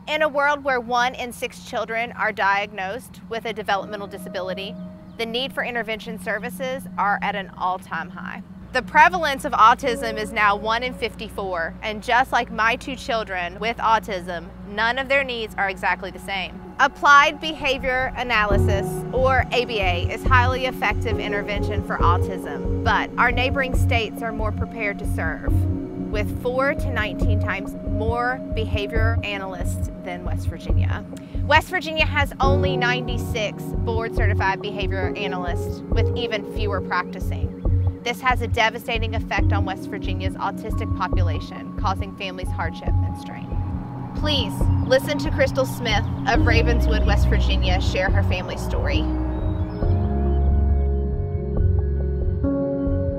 In a world where 1 in 6 children are diagnosed with a developmental disability, the need for intervention services are at an all-time high. The prevalence of autism is now 1 in 54, and just like my 2 children with autism, none of their needs are exactly the same. Applied behavior analysis, or ABA, is highly effective intervention for autism, but our neighboring states are more prepared to serve, with 4 to 19 times more behavior analysts than West Virginia. West Virginia has only 96 board-certified behavior analysts, with even fewer practicing. This has a devastating effect on West Virginia's autistic population, causing families hardship and strain. Please listen to Crystal Smith of Ravenswood, West Virginia, share her family story.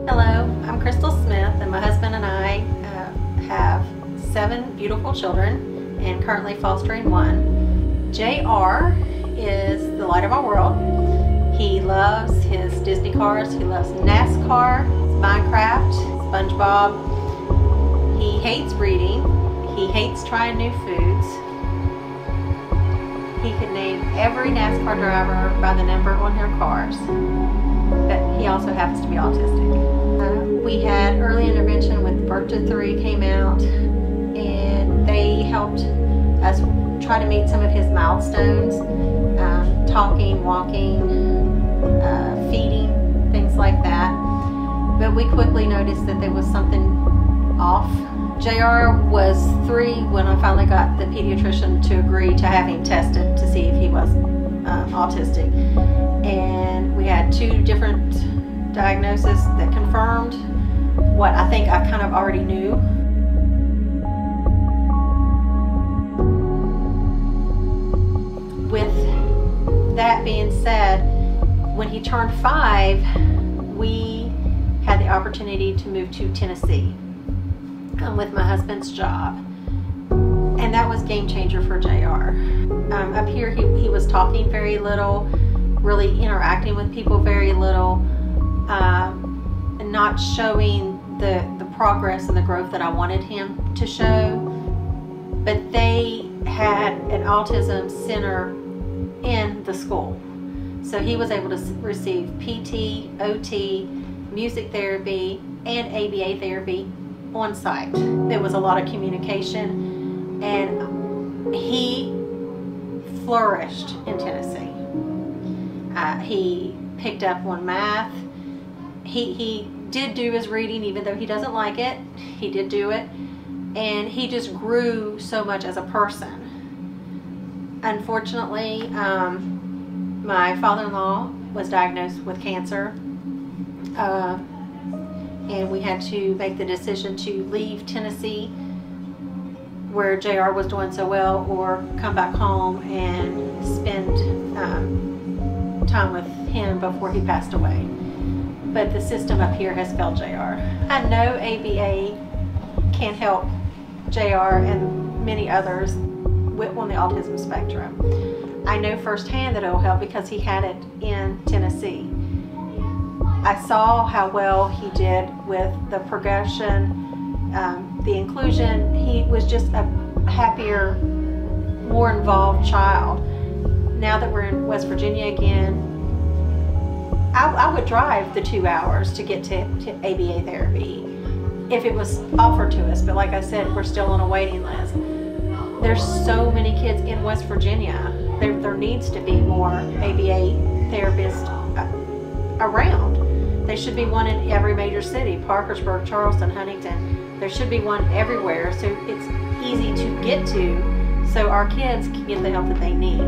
Hello, I'm Crystal Smith, and my husband and I have 7 beautiful children and currently fostering 1. JR is the light of our world. He loves his Disney cars, he loves NASCAR, Minecraft, SpongeBob. He hates reading, he hates trying new foods. He could name every NASCAR driver by the number on their cars, but he also happens to be autistic. We had early intervention with Birth to 3 came out, and they helped us try to meet some of his milestones, talking, walking, feeding, things like that. But we quickly noticed that there was something off. JR was 3 when I finally got the pediatrician to agree to have him tested to see if he was autistic. And we had 2 different diagnoses that confirmed what I think I kind of already knew. With that being said, when he turned 5, we had the opportunity to move to Tennessee with my husband's job, and that was game changer for JR. Up here he was talking very little, really interacting with people very little, and not showing the progress and the growth that I wanted him to show. But they had an autism center in the school, so he was able to receive PT, OT, music therapy, and ABA therapy on site. There was a lot of communication, and he flourished in Tennessee. He picked up on math. He did do his reading, even though he doesn't like it. He did do it, and he just grew so much as a person. Unfortunately, my father-in-law was diagnosed with cancer, and we had to make the decision to leave Tennessee, where JR was doing so well, or come back home and spend time with him before he passed away. But the system up here has failed JR. I know ABA can help JR and many others on the autism spectrum. I know firsthand that it will help because he had it in Tennessee. I saw how well he did with the progression, the inclusion. He was just a happier, more involved child. Now that we're in West Virginia again, I would drive the 2 hours to get to ABA therapy if it was offered to us. But like I said, we're still on a waiting list. There's so many kids in West Virginia. There needs to be more ABA therapists around. There should be one in every major city, Parkersburg, Charleston, Huntington. There should be one everywhere, so it's easy to get to, so our kids can get the help that they need.